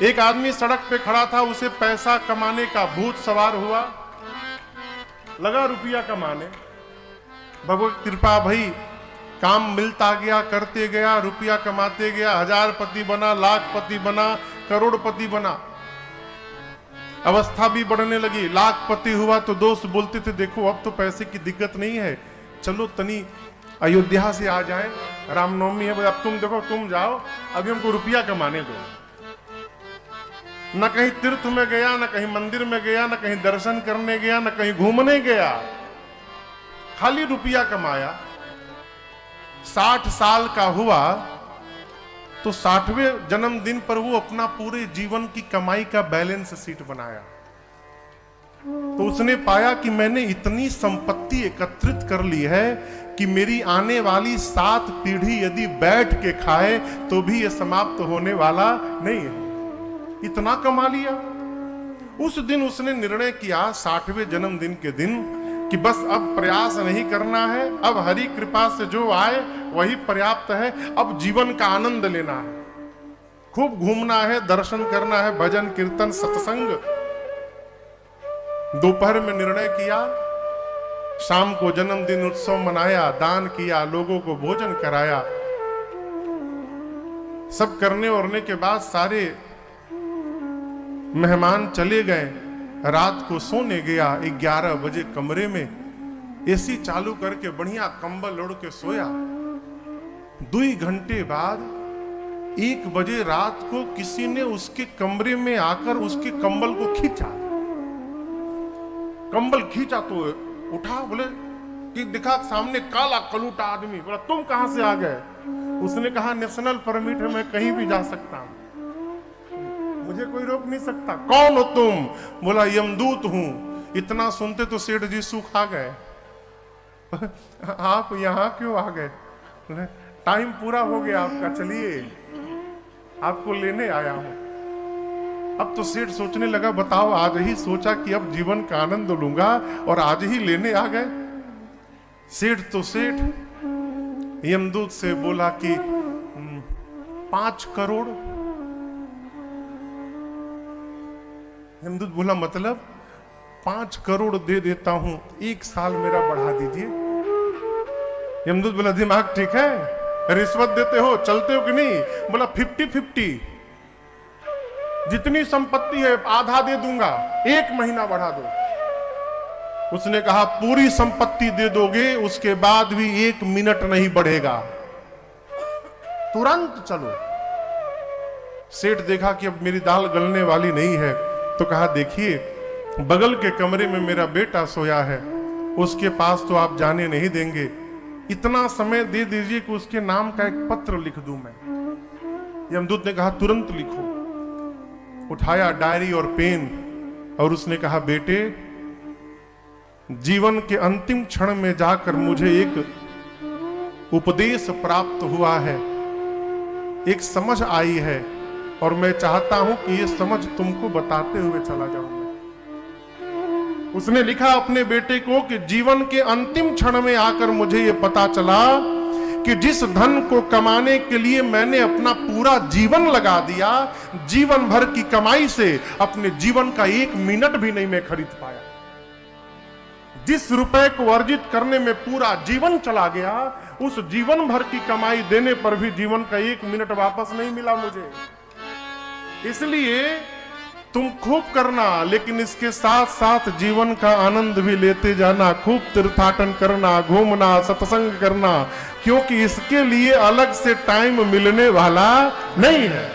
एक आदमी सड़क पे खड़ा था, उसे पैसा कमाने का भूत सवार हुआ, लगा रुपया कमाने। भगवत कृपा भाई, काम मिलता गया, करते गया, रुपया कमाते गया, 1000पति बना, लाखपति बना, करोड़पति बना। अवस्था भी बढ़ने लगी, लाखपति हुआ तो दोस्त बोलते थे देखो अब तो पैसे की दिक्कत नहीं है, चलो तनी अयोध्या से आ जाए, रामनवमी है, अब तुम देखो तुम जाओ, अभी हमको रुपया कमाने दो। न कहीं तीर्थ में गया, न कहीं मंदिर में गया, न कहीं दर्शन करने गया, न कहीं घूमने गया, खाली रुपया कमाया। 60 साल का हुआ तो 60वें जन्मदिन पर वो अपना पूरे जीवन की कमाई का बैलेंस शीट बनाया। तो उसने पाया कि मैंने इतनी संपत्ति एकत्रित कर ली है कि मेरी आने वाली 7 पीढ़ी यदि बैठ के खाए तो भी ये समाप्त होने वाला नहीं है। इतना कमा लिया। उस दिन उसने निर्णय किया 60वें जन्मदिन के दिन कि बस अब प्रयास नहीं करना है, अब हरि कृपा से जो आए वही पर्याप्त है, अब जीवन का आनंद लेना है, खूब घूमना है, दर्शन करना है, भजन कीर्तन सत्संग। दोपहर में निर्णय किया, शाम को जन्मदिन उत्सव मनाया, दान किया, लोगों को भोजन कराया। सब करने ओरने के बाद सारे मेहमान चले गए। रात को सोने गया, 11 बजे कमरे में एसी चालू करके बढ़िया कंबल ओढ़ के सोया। 2 घंटे बाद 1 बजे रात को किसी ने उसके कमरे में आकर उसके कंबल को खींचा। कंबल खींचा तो उठा, बोले कि दिखा सामने काला कलूटा आदमी। बोला तुम कहां से आ गए? उसने कहा नेशनल परमिट है, मैं कहीं भी जा सकता हूं, मुझे कोई रोक नहीं सकता। कौन हो तुम? बोला यमदूत हूं। इतना सुनते तो सेठ जी सूखा गए। आप यहां क्यों आ गए? टाइम पूरा हो गया आपका, चलिए आपको लेने आया हूं। अब तो सेठ सोचने लगा बताओ, आज ही सोचा कि अब जीवन का आनंद लूंगा और आज ही लेने आ गए। सेठ तो सेठ यमदूत से बोला कि 5 करोड़। यमदूत बोला मतलब 5 करोड़ दे देता हूं, 1 साल मेरा बढ़ा दीजिए। यमदूत बोला दिमाग ठीक है, रिश्वत देते हो, चलते हो कि नहीं? बोला 50-50, जितनी संपत्ति है आधा दे दूंगा, 1 महीना बढ़ा दो। उसने कहा पूरी संपत्ति दे दोगे, उसके बाद भी 1 मिनट नहीं बढ़ेगा, तुरंत चलो। सेठ देखा कि अब मेरी दाल गलने वाली नहीं है, तो कहा देखिए बगल के कमरे में मेरा बेटा सोया है, उसके पास तो आप जाने नहीं देंगे, इतना समय दे दीजिए कि उसके नाम का एक पत्र लिख दूं मैं। यमदूत ने कहा तुरंत लिखो। उठाया डायरी और पेन और उसने कहा बेटे, जीवन के अंतिम क्षण में जाकर मुझे एक उपदेश प्राप्त हुआ है, एक समझ आई है और मैं चाहता हूं कि ये समझ तुमको बताते हुए चला जाऊंगा। उसने लिखा अपने बेटे को कि जीवन के अंतिम क्षण में आकर मुझे ये पता चला कि जिस धन को कमाने के लिए मैंने अपना पूरा जीवन लगा दिया, जीवन भर की कमाई से अपने जीवन का 1 मिनट भी नहीं मैं खरीद पाया। जिस रुपए को अर्जित करने में पूरा जीवन चला गया, उस जीवन भर की कमाई देने पर भी जीवन का 1 मिनट वापस नहीं मिला मुझे। इसलिए तुम खूब करना, लेकिन इसके साथ साथ जीवन का आनंद भी लेते जाना, खूब तीर्थाटन करना, घूमना, सत्संग करना, क्योंकि इसके लिए अलग से टाइम मिलने वाला नहीं है।